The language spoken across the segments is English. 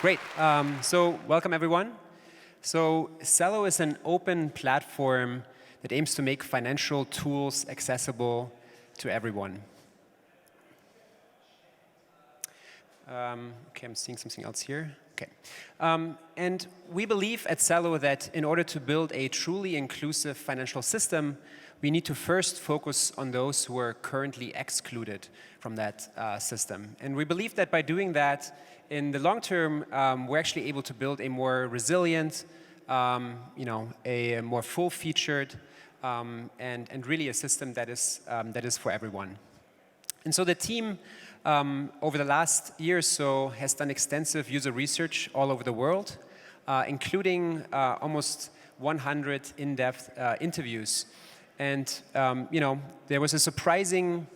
Great. So welcome, everyone. So Celo is an open platform that aims to make financial tools accessible to everyone. Okay, I'm seeing something else here. Okay. And we believe at Celo that in order to build a truly inclusive financial system, we need to first focus on those who are currently excluded from that system. And we believe that by doing that, in the long term, we're actually able to build a more resilient, a more full-featured, and really a system that is for everyone. And so the team, over the last year or so, has done extensive user research all over the world, including almost 100 in-depth interviews. And there was a surprising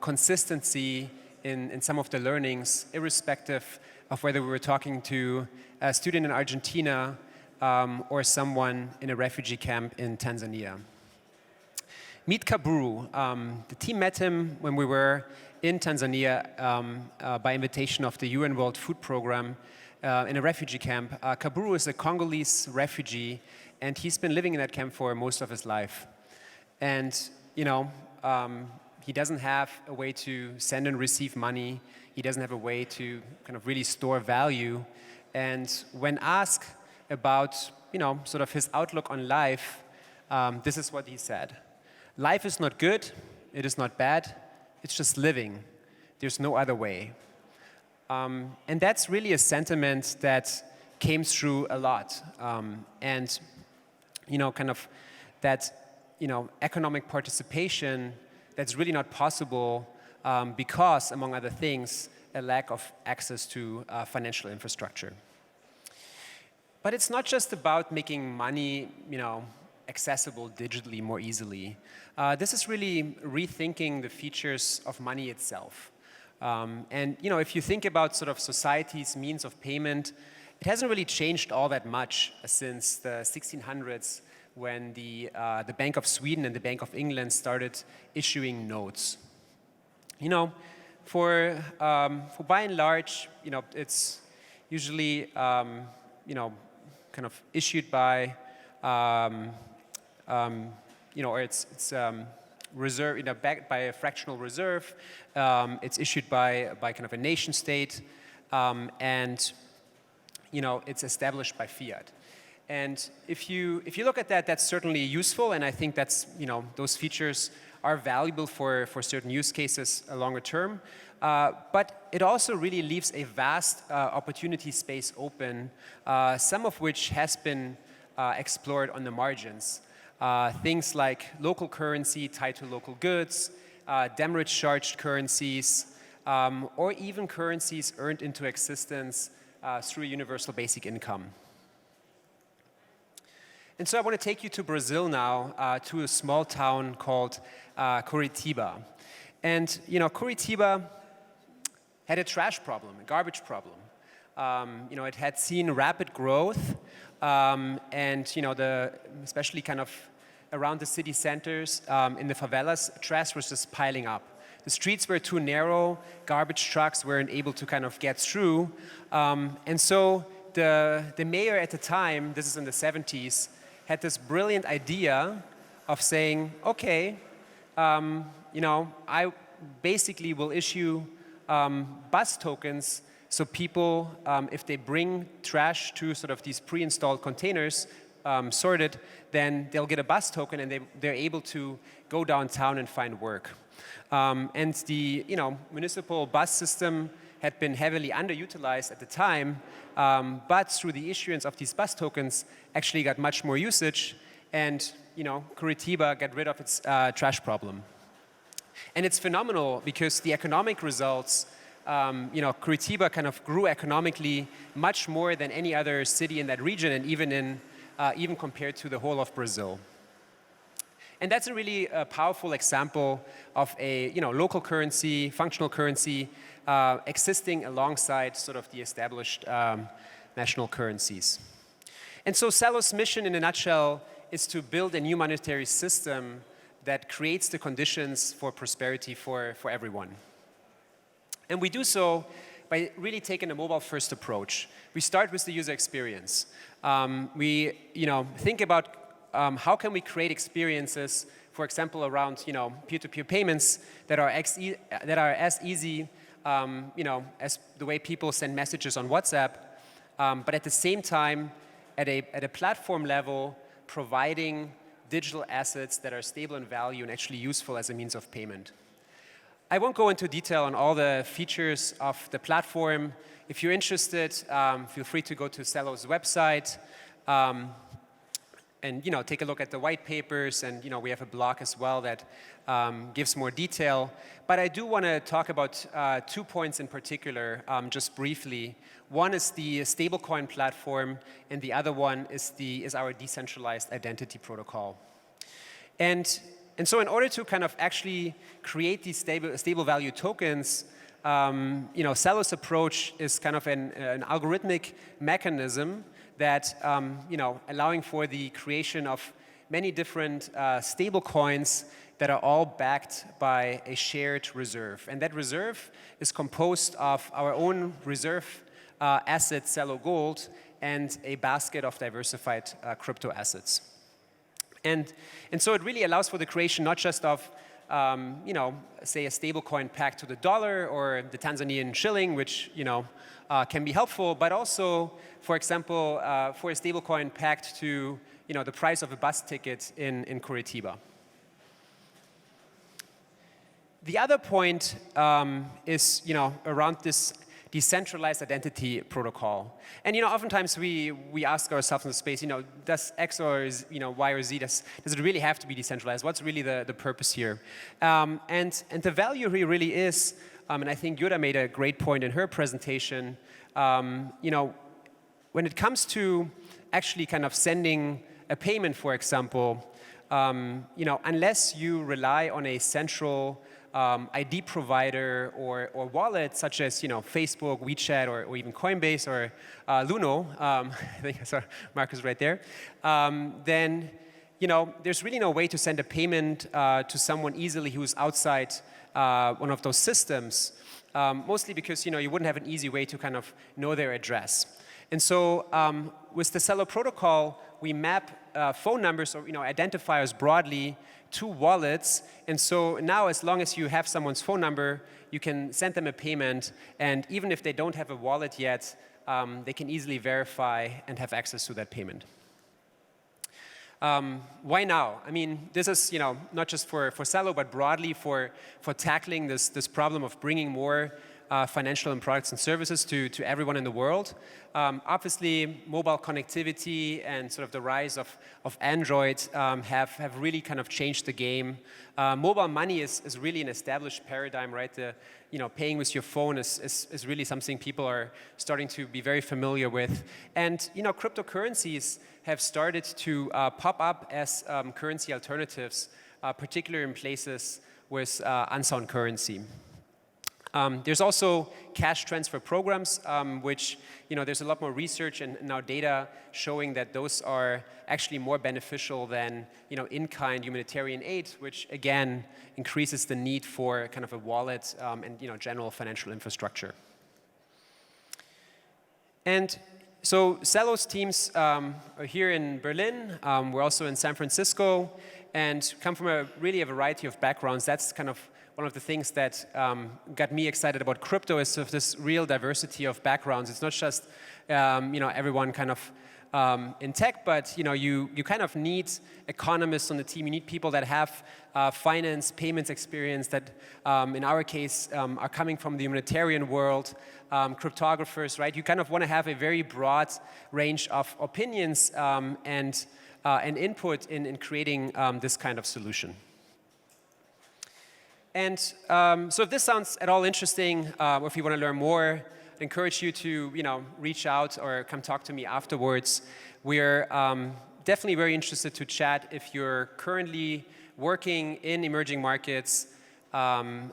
consistency in some of the learnings, irrespective of whether we were talking to a student in Argentina or someone in a refugee camp in Tanzania. Meet Kaburu. The team met him when we were in Tanzania by invitation of the UN World Food Program in a refugee camp. Kaburu is a Congolese refugee, and he's been living in that camp for most of his life. And he doesn't have a way to send and receive money. He doesn't have a way to kind of really store value. And when asked about, sort of his outlook on life, this is what he said. Life is not good, it is not bad, it's just living. There's no other way. And that's really a sentiment that came through a lot. And kind of that, economic participation that's really not possible because, among other things, a lack of access to financial infrastructure. But it's not just about making money, accessible digitally more easily. This is really rethinking the features of money itself. And if you think about sort of society's means of payment, it hasn't really changed all that much since the 1600s, when the Bank of Sweden and the Bank of England started issuing notes. For by and large, it's usually kind of issued by or it's reserve, backed by a fractional reserve. It's issued by kind of a nation state, and it's established by fiat. And if you look at that, that's certainly useful, and I think that's those features are valuable for certain use cases longer term. But it also really leaves a vast opportunity space open, some of which has been explored on the margins. Things like local currency tied to local goods, demurrage charged currencies, or even currencies earned into existence through universal basic income. And so I want to take you to Brazil now, to a small town called Curitiba. And Curitiba had a trash problem, a garbage problem. It had seen rapid growth, and especially kind of around the city centers, in the favelas, trash was just piling up. The streets were too narrow, garbage trucks weren't able to kind of get through, and so the mayor at the time, this is in the 70s, had this brilliant idea of saying, okay, I basically will issue bus tokens so people, if they bring trash to sort of these pre-installed containers, sorted, then they'll get a bus token and they're able to go downtown and find work. And the municipal bus system had been heavily underutilized at the time, but through the issuance of these bus tokens, actually got much more usage, and Curitiba got rid of its trash problem. And it's phenomenal because the economic results, Curitiba kind of grew economically much more than any other city in that region, and even compared to the whole of Brazil. And that's a really powerful example of a local currency, functional currency, existing alongside sort of the established national currencies. And so Celo's mission in a nutshell is to build a new monetary system that creates the conditions for prosperity for everyone. And we do so by really taking a mobile-first approach. We start with the user experience. We think about how can we create experiences, for example, around peer-to-peer payments that are as easy as the way people send messages on WhatsApp, but at the same time, at a platform level, providing digital assets that are stable in value and actually useful as a means of payment. I won't go into detail on all the features of the platform. If you're interested, feel free to go to Celo's website and take a look at the white papers, and we have a blog as well that gives more detail. But I do want to talk about 2 points in particular, just briefly. One is the stablecoin platform, and the other one is our decentralized identity protocol. And so in order to kind of actually create these stable value tokens, Celo's approach is kind of an algorithmic mechanism that, allowing for the creation of many different stable coins that are all backed by a shared reserve. And that reserve is composed of our own reserve asset, Celo Gold, and a basket of diversified crypto assets. And so it really allows for the creation not just of, say a stable coin pegged to the dollar or the Tanzanian shilling, which, can be helpful, but also, for example, for a stable coin pegged to, the price of a bus ticket in Curitiba. The other point is, around this decentralized identity protocol. And oftentimes we ask ourselves in the space, does X or Y or Z, does it really have to be decentralized? What's really the purpose here? And the value here really is, and I think Jutta made a great point in her presentation, when it comes to actually kind of sending a payment, for example, unless you rely on a central ID provider or wallet such as Facebook, WeChat, or even Coinbase or Luno, I think I saw Marcus right there, then there's really no way to send a payment to someone easily who's outside one of those systems, mostly because you wouldn't have an easy way to kind of know their address. And so with the Celo protocol, we map phone numbers or identifiers broadly to wallets. And so now, as long as you have someone's phone number, you can send them a payment. And even if they don't have a wallet yet, they can easily verify and have access to that payment. Why now? I mean, this is not just for Celo, but broadly for tackling this problem of bringing more financial and products and services to everyone in the world. Obviously, mobile connectivity and sort of the rise of Android have really kind of changed the game. Mobile money is really an established paradigm, right? Paying with your phone is really something people are starting to be very familiar with. And cryptocurrencies have started to pop up as currency alternatives, particularly in places with unsound currency. There's also cash transfer programs, which there's a lot more research and now data showing that those are actually more beneficial than in-kind humanitarian aid, which again increases the need for kind of a wallet and general financial infrastructure. And so Celo's teams are here in Berlin. We're also in San Francisco and come from really a variety of backgrounds. That's kind of one of the things that got me excited about crypto is sort of this real diversity of backgrounds. It's not just everyone kind of in tech, but you kind of need economists on the team. You need people that have finance, payments experience that, in our case, are coming from the humanitarian world, cryptographers, right? You kind of want to have a very broad range of opinions and input in creating this kind of solution. And so if this sounds at all interesting, or if you want to learn more, I encourage you to reach out or come talk to me afterwards. We're definitely very interested to chat if you're currently working in emerging markets and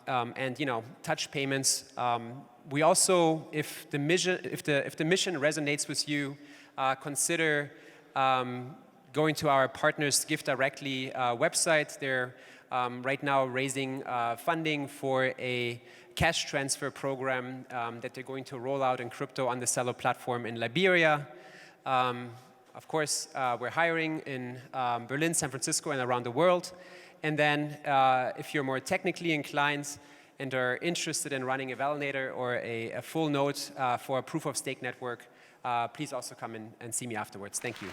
touch payments. We also, if the mission resonates with you, consider going to our partners Give Directly website. They're right now raising funding for a cash transfer program that they're going to roll out in crypto on the Celo platform in Liberia. Of course, we're hiring in Berlin, San Francisco, and around the world. And then if you're more technically inclined and are interested in running a validator or a full node for a proof of stake network, please also come in and see me afterwards. Thank you.